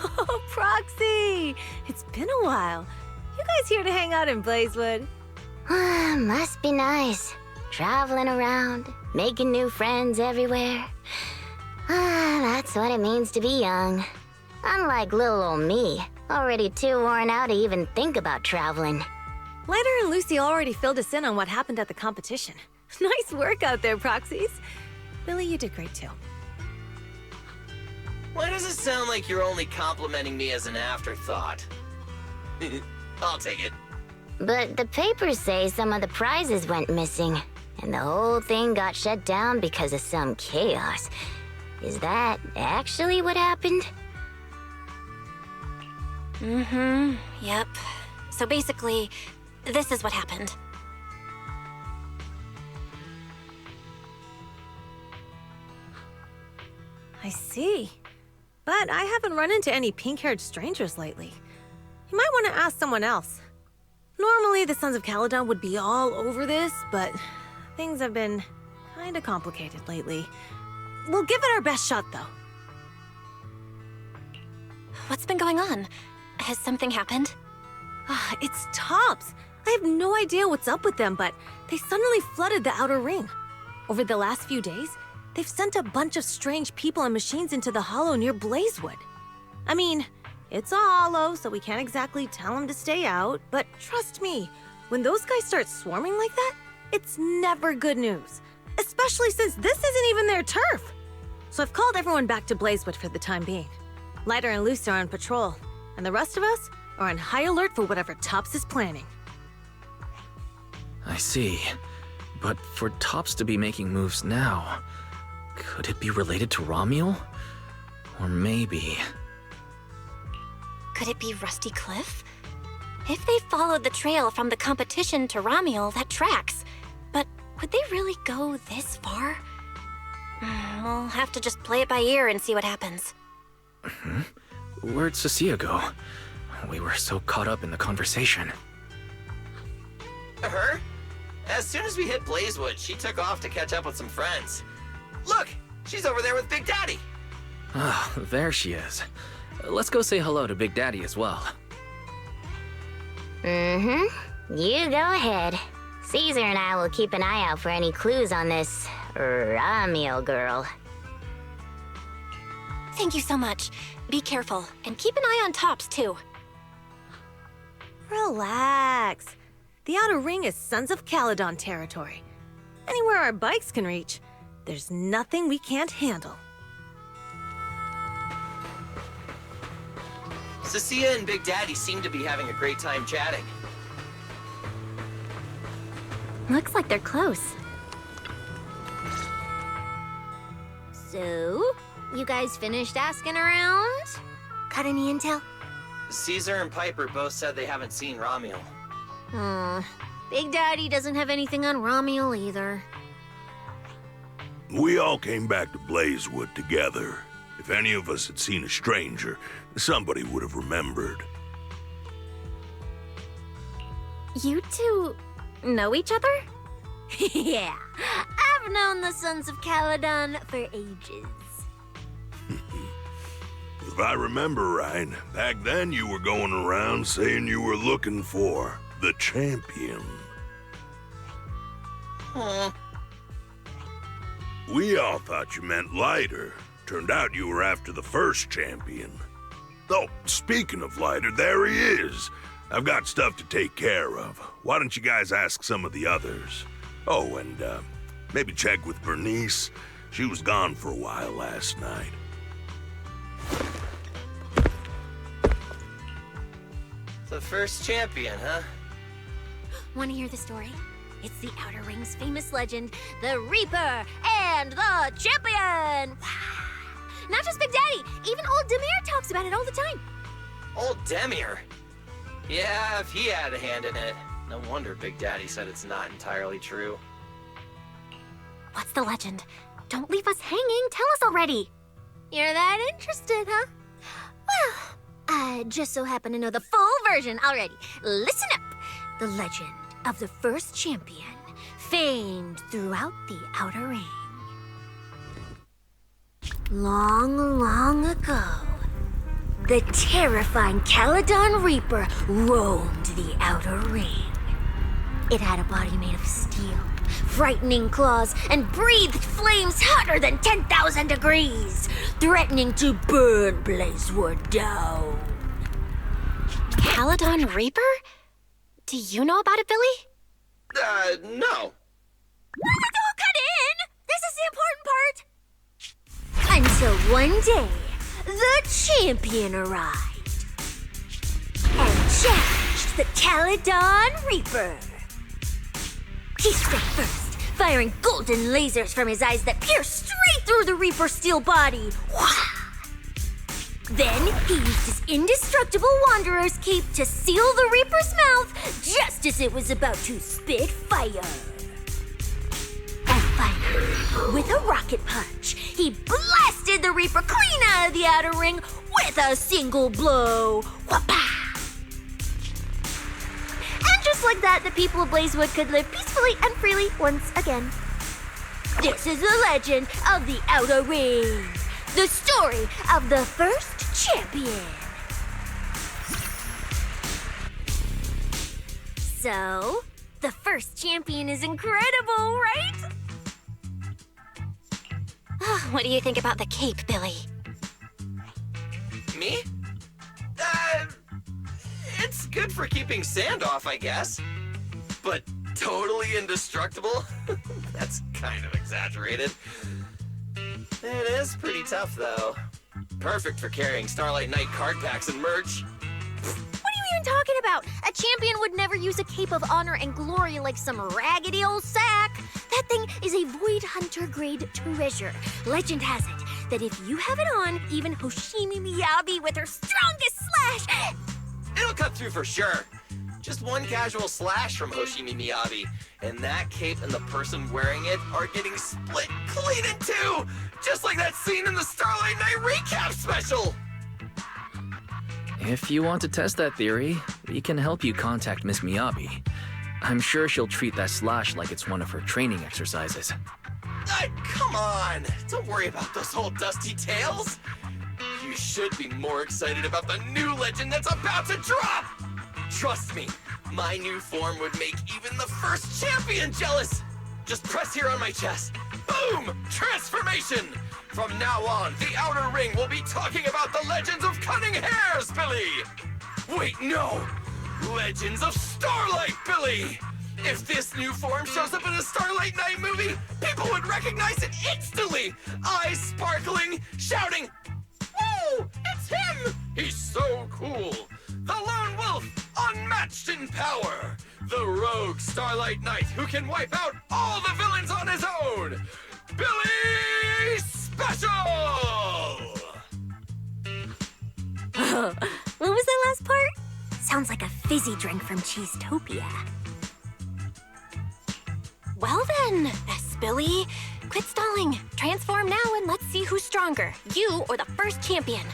Oh, Proxy! It's been a while. You guys here to hang out in Blazewood? Must be nice. Traveling around, making new friends everywhere. That's what it means to be young. Unlike little old me, already too worn out to even think about traveling. Lighter and Lucy already filled us in on what happened at the competition. Nice work out there, Proxies. Billy, you did great too. Why does it sound like you're only complimenting me as an afterthought? I'll take it. But the papers say some of the prizes went missing, and the whole thing got shut down because of some chaos. Is that actually what happened? Yep. So basically, this is what happened. I see. But I haven't run into any pink-haired strangers lately. You might want to ask someone else. Normally, the Sons of Caledon would be all over this, but things have been kinda complicated lately. We'll give it our best shot, though. What's been going on? Has something happened? It's Tops. I have no idea what's up with them, but they suddenly flooded the outer ring. Over the last few days, they've sent a bunch of strange people and machines into the hollow near Blazewood. I mean, it's a hollow, so we can't exactly tell them to stay out, but trust me, when those guys start swarming like that, it's never good news. Especially since this isn't even their turf. So I've called everyone back to Blazewood for the time being. Lighter and Lucy are on patrol, and the rest of us are on high alert for whatever Tops is planning. I see. But for Tops to be making moves now, could it be related to Romuel? Or maybe... Could it be Rusty Cliff? If they followed the trail from the competition to Romuel, that tracks. But would they really go this far? We'll have to just play it by ear and see what happens. Where'd Cecilia go? We were so caught up in the conversation. Her? As soon as we hit Blazewood, she took off to catch up with some friends. Look! She's over there with Big Daddy! Ah, there she is. Let's go say hello to Big Daddy as well. You go ahead. Caesar and I will keep an eye out for any clues on this Romuel girl. Thank you so much. Be careful, and keep an eye on Tops, too. Relax. The outer ring is Sons of Caledon territory. Anywhere our bikes can reach, there's nothing we can't handle. Cecilia and Big Daddy seem to be having a great time chatting. Looks like they're close. So, you guys finished asking around? Got any intel? Caesar and Piper both said they haven't seen Romuel. Big Daddy doesn't have anything on Romuel either. We all came back to Blazewood together. If any of us had seen a stranger, somebody would have remembered. You two know each other? Yeah, I've known the Sons of Caledon for ages. If I remember right, back then you were going around saying you were looking for the champion. Huh. We all thought you meant Lighter. Turned out you were after the first champion. Oh, speaking of Lighter, there he is. I've got stuff to take care of. Why don't you guys ask some of the others? Oh, and maybe check with Bernice. She was gone for a while last night. The first champion, huh? Want to hear the story? It's the Outer Ring's famous legend, the Reaper and the Champion! Not just Big Daddy, even old Demir talks about it all the time. Old Demir? Yeah, if he had a hand in it. No wonder Big Daddy said it's not entirely true. What's the legend? Don't leave us hanging. Tell us already. You're that interested, huh? Well, I just so happen to know the full version already. Listen up. The legend of the first champion, famed throughout the Outer Ring. Long, long ago, the terrifying Caledon Reaper roamed the outer ring. It had a body made of steel, frightening claws, and breathed flames hotter than 10,000 degrees, threatening to burn Blazewood down. Caledon Reaper? Do you know about it, Billy? No. Don't cut in! This is the important part! Until one day, the champion arrived and challenged the Caledon Reaper. He struck first, firing golden lasers from his eyes that pierced straight through the Reaper's steel body. Then he used his indestructible Wanderer's cape to seal the Reaper's mouth just as it was about to spit fire. And finally, with a rocket punch, he blasted the Reaper clean out of the outer ring with a single blow. Wha-pow! And just like that, the people of Blazewood could live peacefully and freely once again. This is the legend of the Outer Ring. The story of the first champion. So, the first champion is incredible, right? What do you think about the cape, Billy? Me? It's good for keeping sand off, I guess. But totally indestructible? That's kind of exaggerated. It is pretty tough, though. Perfect for carrying Starlight Knight card packs and merch. What are you even talking about? A champion would never use a cape of honor and glory like some raggedy old sack. That thing is a Void Hunter grade treasure. Legend has it that if you have it on, even Hoshimi Miyabi with her strongest slash... It'll cut through for sure. Just one casual slash from Hoshimi Miyabi, and that cape and the person wearing it are getting split clean in two, just like that scene in the Starlight Night recap special! If you want to test that theory, we can help you contact Miss Miyabi. I'm sure she'll treat that slash like it's one of her training exercises. Come on! Don't worry about those old dusty tales! You should be more excited about the new legend that's about to drop! Trust me, my new form would make even the first champion jealous! Just press here on my chest. Boom! Transformation! From now on, the Outer Ring will be talking about the legends of Cunning Hairs, Billy! Wait, no! Legends of Starlight, Billy! If this new form shows up in a Starlight Night movie, people would recognize it instantly! Eyes sparkling, shouting, "Whoa! It's him! He's so cool! The Lone Wolf, unmatched in power! The rogue Starlight Knight who can wipe out all the villains on his own! Billy Special!" What was that last part? Sounds like a fizzy drink from Cheesetopia. Well then, Billy, quit stalling. Transform now and let's see who's stronger, you or the first champion.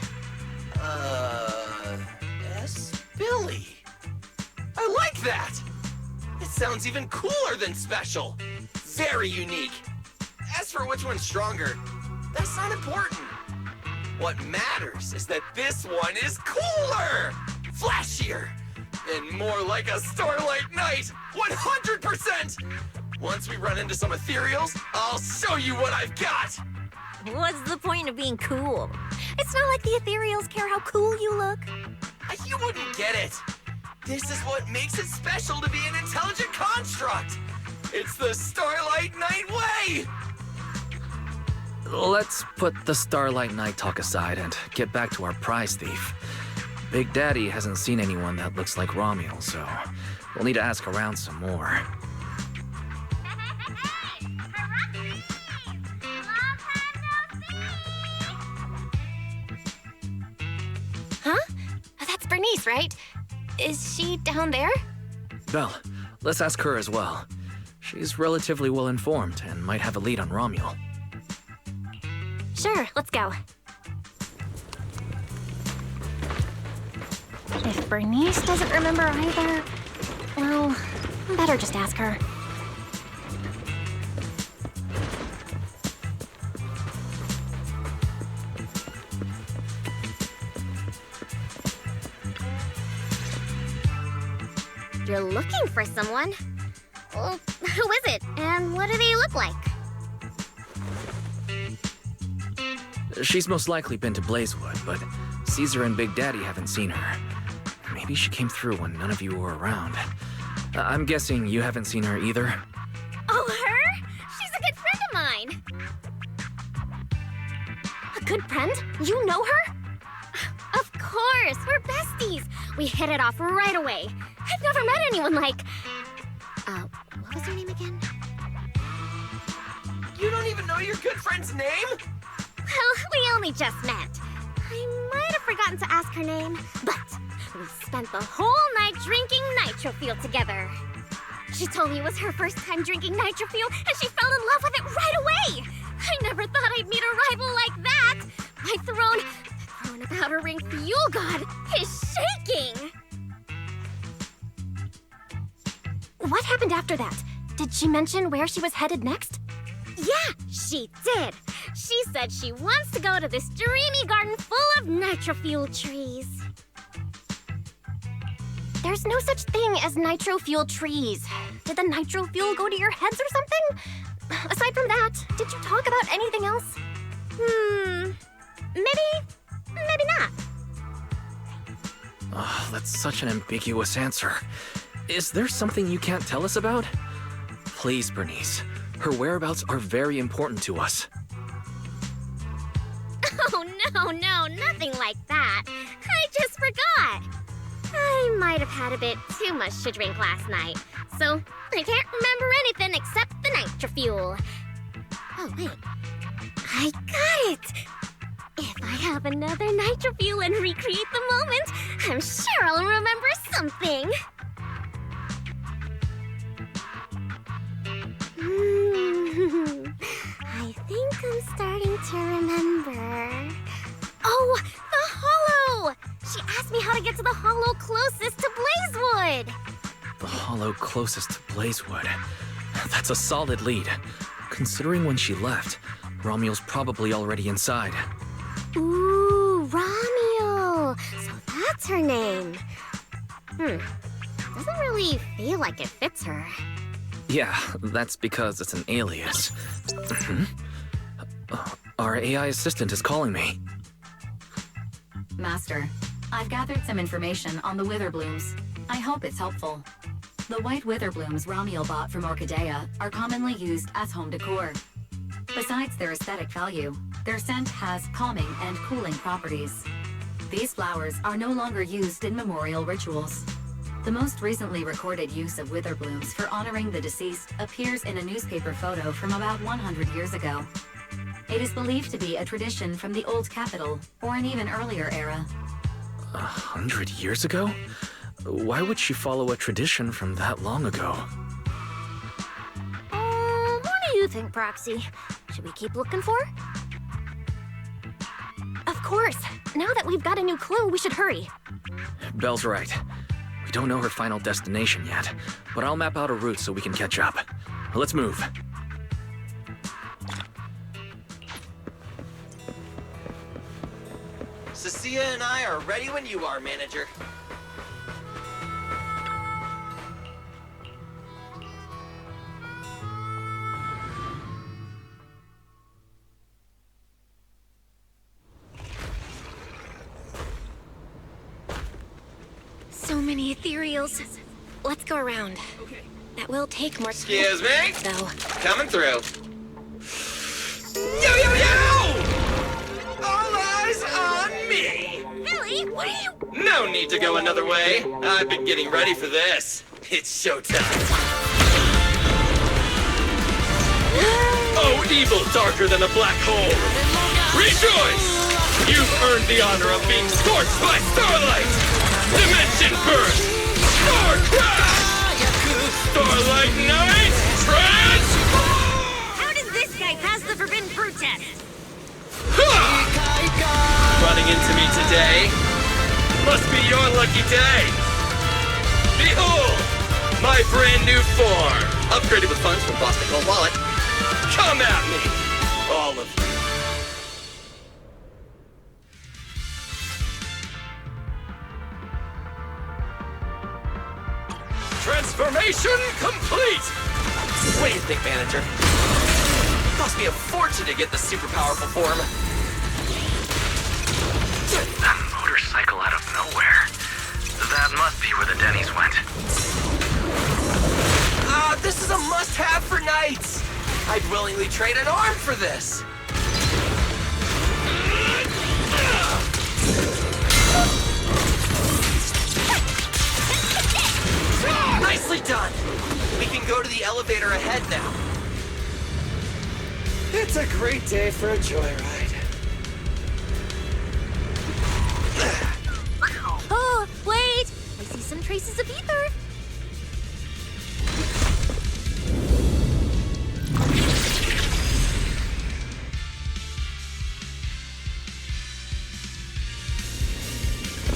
Billy. I like that! It sounds even cooler than special. Very unique. As for which one's stronger, that's not important. What matters is that this one is cooler, flashier, and more like a Starlight Knight, 100%! Once we run into some ethereals, I'll show you what I've got! What's the point of being cool? It's not like the ethereals care how cool you look. You wouldn't get it. This is what makes it special to be an intelligent construct. It's the Starlight Knight way! Let's put the Starlight Knight talk aside and get back to our prize thief. Big Daddy hasn't seen anyone that looks like Romuel, so we'll need to ask around some more. Huh? That's Bernice, right? Is she down there? Belle, let's ask her as well. She's relatively well informed and might have a lead on Romuel. Sure, let's go. If Bernice doesn't remember either, well, better just ask her. you're looking for someone, well, who is it, and what do they look like? She's most likely been to Blazewood, but Caesar and Big Daddy haven't seen her. Maybe she came through when none of you were around. I'm guessing you haven't seen her either? Oh, her? She's a good friend of mine. A good friend? You know her? Of course, we're besties. We hit it off right away. I've never met anyone like... what was her name again? You don't even know your good friend's name? Well, we only just met. I might have forgotten to ask her name, but we spent the whole night drinking Nitro Fuel together. She told me it was her first time drinking Nitro Fuel, and she fell in love with it right away. I never thought I'd meet a rival like that. My throne of Outer Ring Fuel God is shaking. What happened after that? Did she mention where she was headed next? Yeah, she did. She said she wants to go to this dreamy garden full of Nitro Fuel trees. There's no such thing as nitro fuel trees. Did the nitro fuel go to your heads or something? Aside from that, did you talk about anything else? Maybe not. Oh, that's such an ambiguous answer. Is there something you can't tell us about? Please, Bernice. Her whereabouts are very important to us. Oh, no, nothing like that. I just forgot. I might have had a bit too much to drink last night, so I can't remember anything except the Nitro Fuel. Oh, wait. I got it! If I have another Nitro Fuel and recreate the moment, I'm sure I'll remember something. I think I'm starting to remember. Oh, the Hollow! She asked me how to get to the Hollow closest to Blazewood. The hollow closest to Blazewood. That's a solid lead. Considering when she left, Romual's probably already inside. Ooh, Romual! So that's her name. Doesn't really feel like it fits her. Yeah, that's because it's an alias. Our AI assistant is calling me. Master, I've gathered some information on the Witherblooms. I hope it's helpful. The white Witherblooms Romual bought from Orchidea are commonly used as home decor. Besides their aesthetic value, their scent has calming and cooling properties. These flowers are no longer used in memorial rituals. The most recently recorded use of Witherblooms for honoring the deceased appears in a newspaper photo from about 100 years ago. It is believed to be a tradition from the Old Capital, or an even earlier era. 100 years ago? Why would she follow a tradition from that long ago? What do you think, Proxy? Should we keep looking for her? Of course. Now that we've got a new clue, we should hurry. Belle's right. We don't know her final destination yet, but I'll map out a route so we can catch up. Let's move. Cecilia and I are ready when you are, manager. So many ethereals. Let's go around. That will take more time. Excuse me? Though. Coming through. Yo, yo, yo! All eyes on me! Billy, what are you... No need to go another way. I've been getting ready for this. It's showtime. Oh, evil darker than a black hole! Rejoice! You've earned the honor of being scorched by Starlight! Dimension Burst! Star Crash! Starlight Night! Transform! How does this guy pass the forbidden fruit test? Running into me today must be your lucky day. Behold, my brand new form, upgraded with funds from Boston Cold Wallet. Come at me, all of you. Mission complete! What do you think, manager? Cost me a fortune to get the super powerful form. A motorcycle out of nowhere. That must be where the Denny's went. This is a must-have for knights. I'd willingly trade an arm for this. Nicely done. We can go to the elevator ahead now. It's a great day for a joyride. Oh, wait! I see some traces of ether.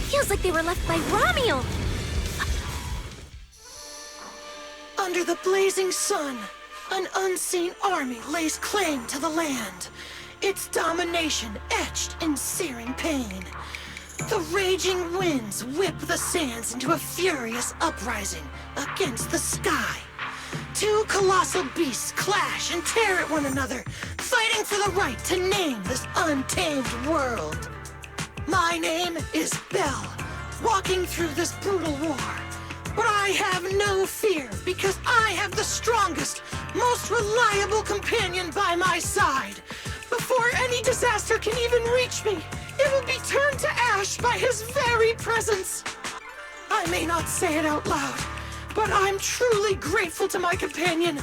Feels like they were left by Ramiel. Under the blazing sun, an unseen army lays claim to the land, its domination etched in searing pain. The raging winds whip the sands into a furious uprising against the sky. Two colossal beasts clash and tear at one another, fighting for the right to name this untamed world. My name is Belle, walking through this brutal war. But I have no fear, because I have the strongest, most reliable companion by my side. Before any disaster can even reach me, it will be turned to ash by his very presence. I may not say it out loud, but I'm truly grateful to my companion.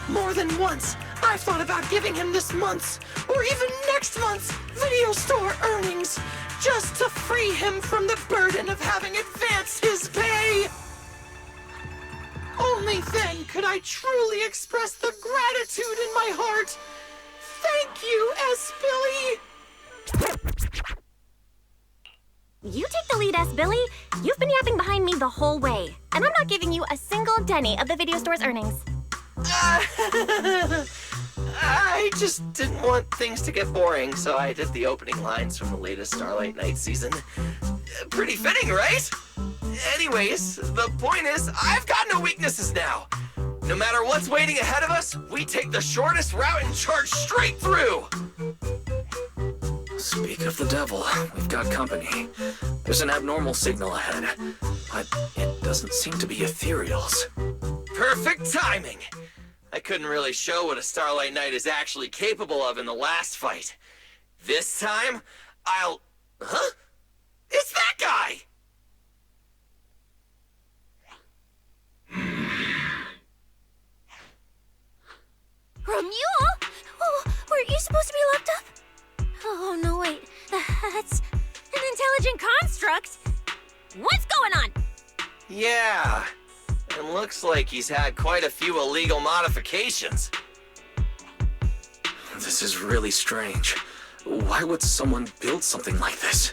More than once, I've thought about giving him this month's, or even next month's, video store earnings, just to free him from the burden of having advanced his pay. Only then could I truly express the gratitude in my heart. Thank you, S. Billy. You take the lead, S. Billy. You've been yapping behind me the whole way, and I'm not giving you a single penny of the video store's earnings. I just didn't want things to get boring, so I did the opening lines from the latest Starlight Night season. Pretty fitting, right? Anyways, the point is, I've got no weaknesses now. No matter what's waiting ahead of us, we take the shortest route and charge straight through. Speak of the devil, we've got company. There's an abnormal signal ahead, but it doesn't seem to be ethereals. Perfect timing. I couldn't really show what a Starlight Knight is actually capable of in the last fight. This time, Huh? It's that guy! Ramiel? Oh, weren't you supposed to be locked up? Oh, no, wait. That's an intelligent construct. What's going on? Yeah. And looks like he's had quite a few illegal modifications. This is really strange. Why would someone build something like this?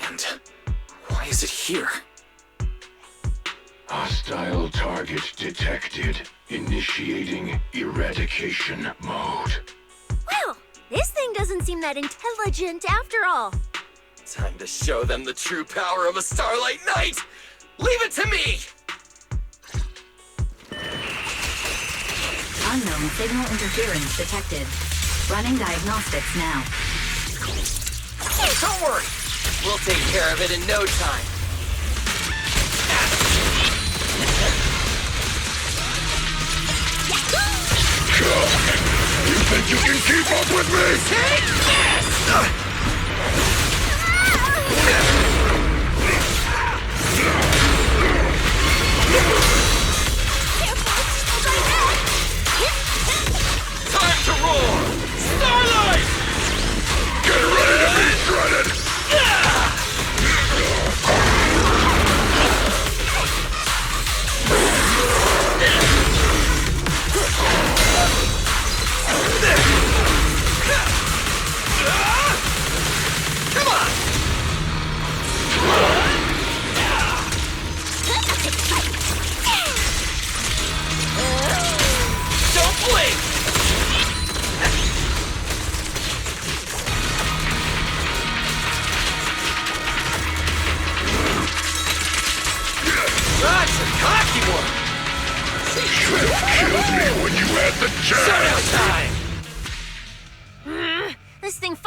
And why is it here? Hostile target detected. Initiating eradication mode. Well, this thing doesn't seem that intelligent after all. Time to show them the true power of a Starlight Knight! Leave it to me! Unknown signal interference detected. Running diagnostics now. Don't worry! We'll take care of it in no time. You think you can keep up with me? Take this! Time to roar! Starlight! Get ready to be shredded! Come on!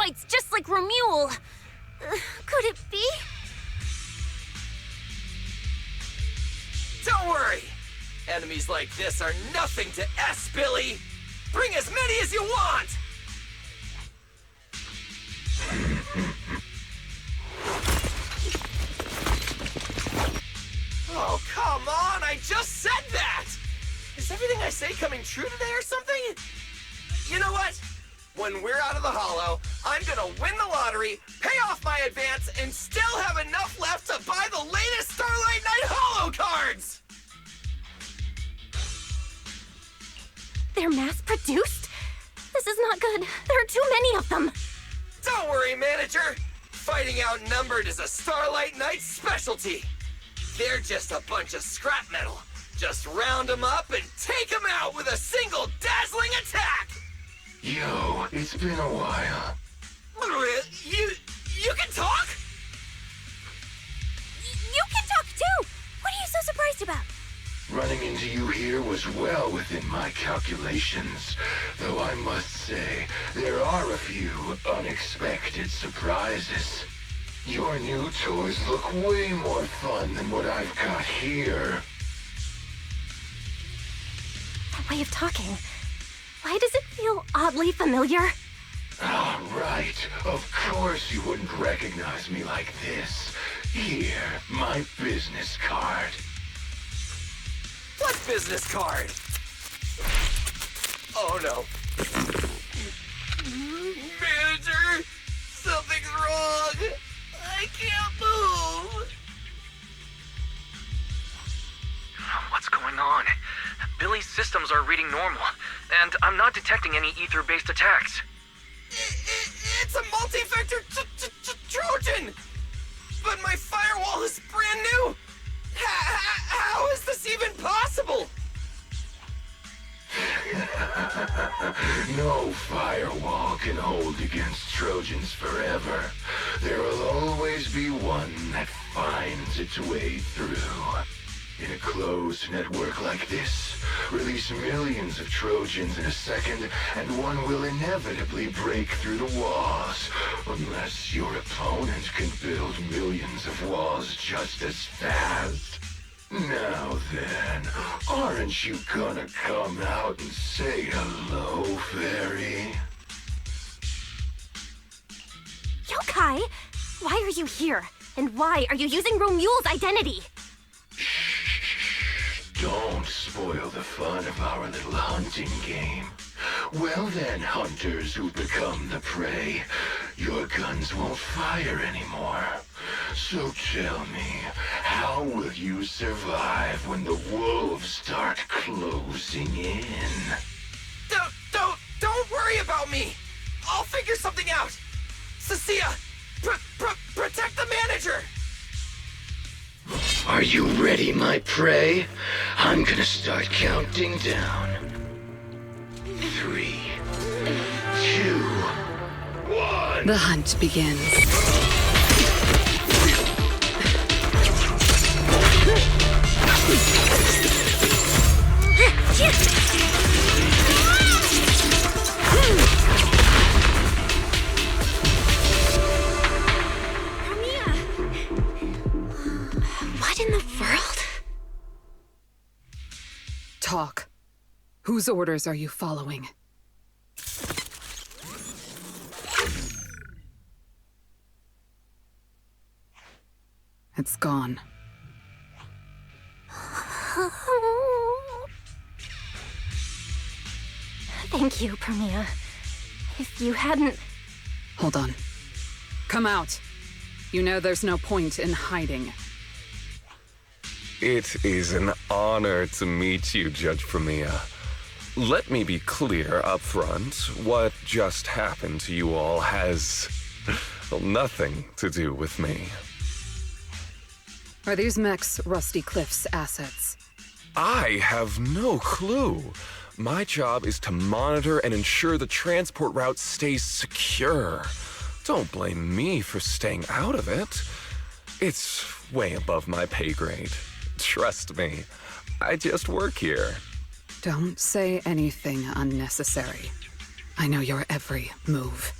fights just like Romule. Could it be? Don't worry! Enemies like this are nothing to S, Billy! Bring as many as you want! Oh, come on! I just said that! Is everything I say coming true today or something? You know what? When we're out of the Hollow, I'm gonna win the lottery, pay off my advance, and still have enough left to buy the latest Starlight Night Hollow cards! They're mass-produced? This is not good. There are too many of them. Don't worry, manager! Fighting outnumbered is a Starlight Night specialty! They're just a bunch of scrap metal. Just round them up and take them out with a single dazzling attack! Yo, it's been a while. You can talk? You can talk too! What are you so surprised about? Running into you here was well within my calculations, though I must say, there are a few unexpected surprises. Your new toys look way more fun than what I've got here. That way of talking. Why does it feel oddly familiar? Ah, right. Of course you wouldn't recognize me like this. Here, my business card. What business card? Oh no. Manager! Something's wrong! I can't move! What's going on? Billy's systems are reading normal, and I'm not detecting any ether-based attacks. It's a multi-vector Trojan! But my firewall is brand new! How is this even possible? No firewall can hold against Trojans forever. There will always be one that finds its way through. In a closed network like this, release millions of Trojans in a second, and one will inevitably break through the walls. Unless your opponent can build millions of walls just as fast. Now then, aren't you gonna come out and say hello, fairy? Yokai! Why are you here? And why are you using Romule's identity? Don't spoil the fun of our little hunting game. Well then, hunters who become the prey, your guns won't fire anymore. So tell me, how will you survive when the wolves start closing in? Don't worry about me! I'll figure something out! Cecilia, protect the manager! Are you ready, my prey? I'm gonna start counting down. 3, 2, 1. The hunt begins. What in the world? Talk. Whose orders are you following? It's gone. Thank you, Premia. If you hadn't... Hold on. Come out. You know there's no point in hiding. It is an honor to meet you, Judge Premia. Let me be clear up front. What just happened to you all has nothing to do with me. Are these mechs Rusty Cliff's assets? I have no clue. My job is to monitor and ensure the transport route stays secure. Don't blame me for staying out of it. It's way above my pay grade. Trust me, I just work here. Don't say anything unnecessary. I know your every move.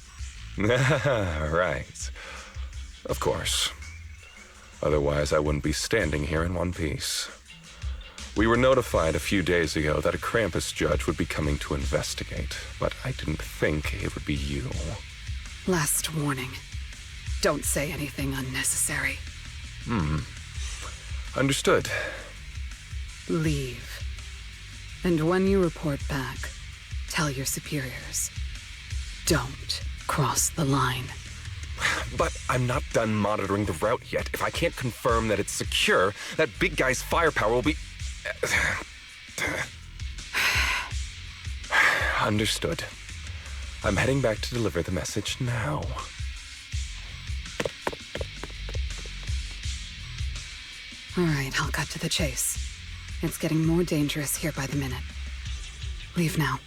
Right. Of course. Otherwise, I wouldn't be standing here in one piece. We were notified a few days ago that a Krampus judge would be coming to investigate, but I didn't think it would be you. Last warning. Don't say anything unnecessary. Understood. Leave. And when you report back, tell your superiors. Don't cross the line. But I'm not done monitoring the route yet. If I can't confirm that it's secure, that big guy's firepower will be... Understood. I'm heading back to deliver the message now. All right, I'll cut to the chase. It's getting more dangerous here by the minute. Leave now.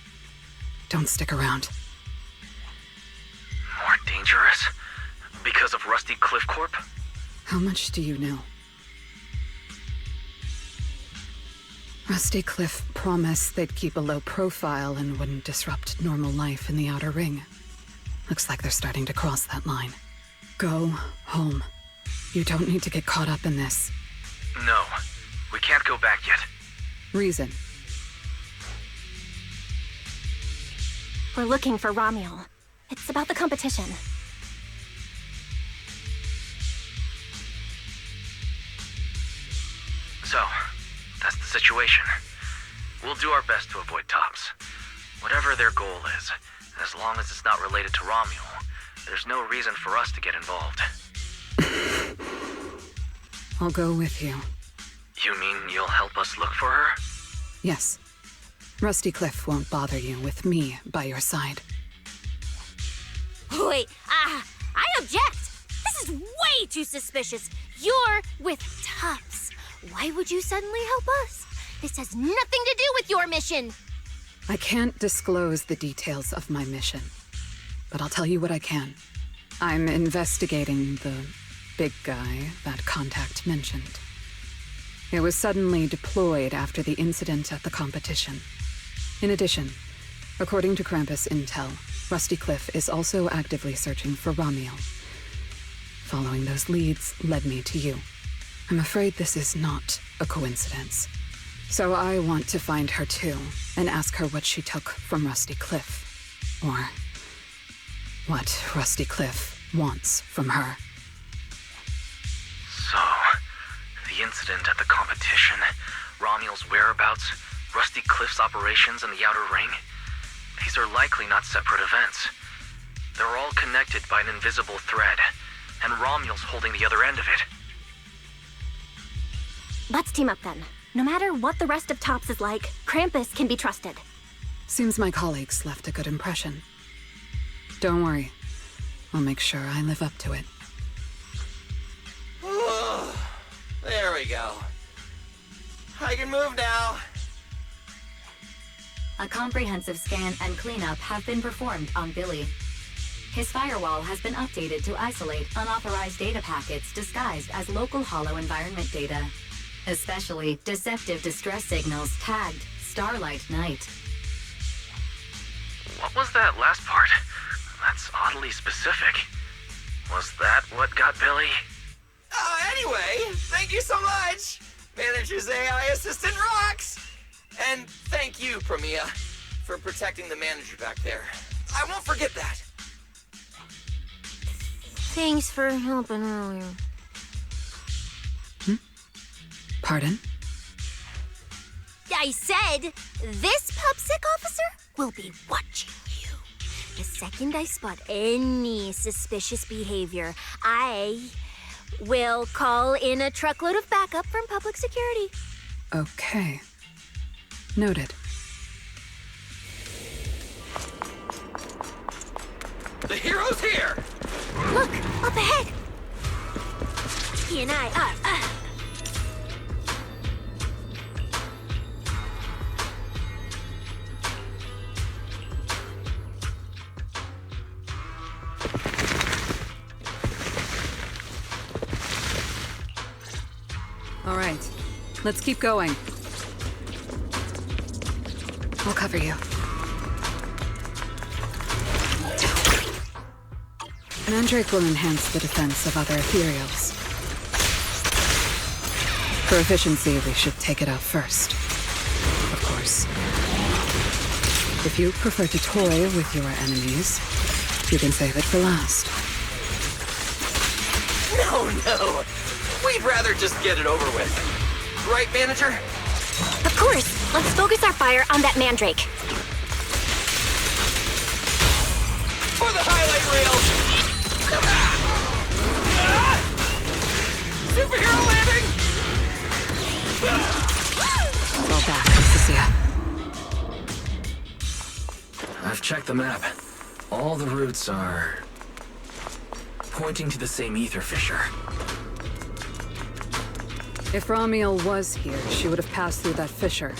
Don't stick around. More dangerous? Because of Rusty Cliff Corp? How much do you know? Rusty Cliff promised they'd keep a low profile and wouldn't disrupt normal life in the Outer Ring. Looks like they're starting to cross that line. Go home. You don't need to get caught up in this. No, we can't go back yet. Reason. We're looking for Ramiel. It's about the competition. So, that's the situation. We'll do our best to avoid Tops. Whatever their goal is, as long as it's not related to Ramiel, there's no reason for us to get involved. I'll go with you. You mean you'll help us look for her? Yes. Rusty Cliff won't bother you with me by your side. Wait, I object! This is way too suspicious. You're with Tops. Why would you suddenly help us? This has nothing to do with your mission. I can't disclose the details of my mission, but I'll tell you what I can. I'm investigating the big guy that Contact mentioned. It was suddenly deployed after the incident at the competition. In addition, according to Krampus intel, Rusty Cliff is also actively searching for Ramiel. Following those leads led me to you. I'm afraid this is not a coincidence. So I want to find her too, and ask her what she took from Rusty Cliff. Or what Rusty Cliff wants from her. So, the incident at the competition, Ramiel's whereabouts, Rusty Cliff's operations in the Outer Ring, these are likely not separate events. They're all connected by an invisible thread, and Ramiel's holding the other end of it. Let's team up then. No matter what the rest of Tops is like, Krampus can be trusted. Seems my colleagues left a good impression. Don't worry. I'll make sure I live up to it. There we go. I can move now. A comprehensive scan and cleanup have been performed on Billy. His firewall has been updated to isolate unauthorized data packets disguised as local hollow environment data, especially deceptive distress signals tagged Starlight Night. What was that last part? That's oddly specific. Was that what got Billy? Anyway, thank you so much! Manager's AI assistant rocks! And thank you, Premia, for protecting the manager back there. I won't forget that. Thanks for helping earlier. Pardon? I said, this PubSec officer will be watching you. The second I spot any suspicious behavior, I will call in a truckload of backup from public security. Okay. Noted. The hero's here! Look, up ahead! He and I are, All right. Let's keep going. I'll cover you. Mandrake will enhance the defense of other ethereals. For efficiency, we should take it out first. Of course. If you prefer to toy with your enemies, you can save it for last. No. We'd rather just get it over with. Right, manager? Of course. Let's focus our fire on that mandrake. For the highlight reel! Superhero landing! It's all back, Cecilia. I've checked the map. All the routes are pointing to the same ether fissure. If Ramiel was here, she would have passed through that fissure.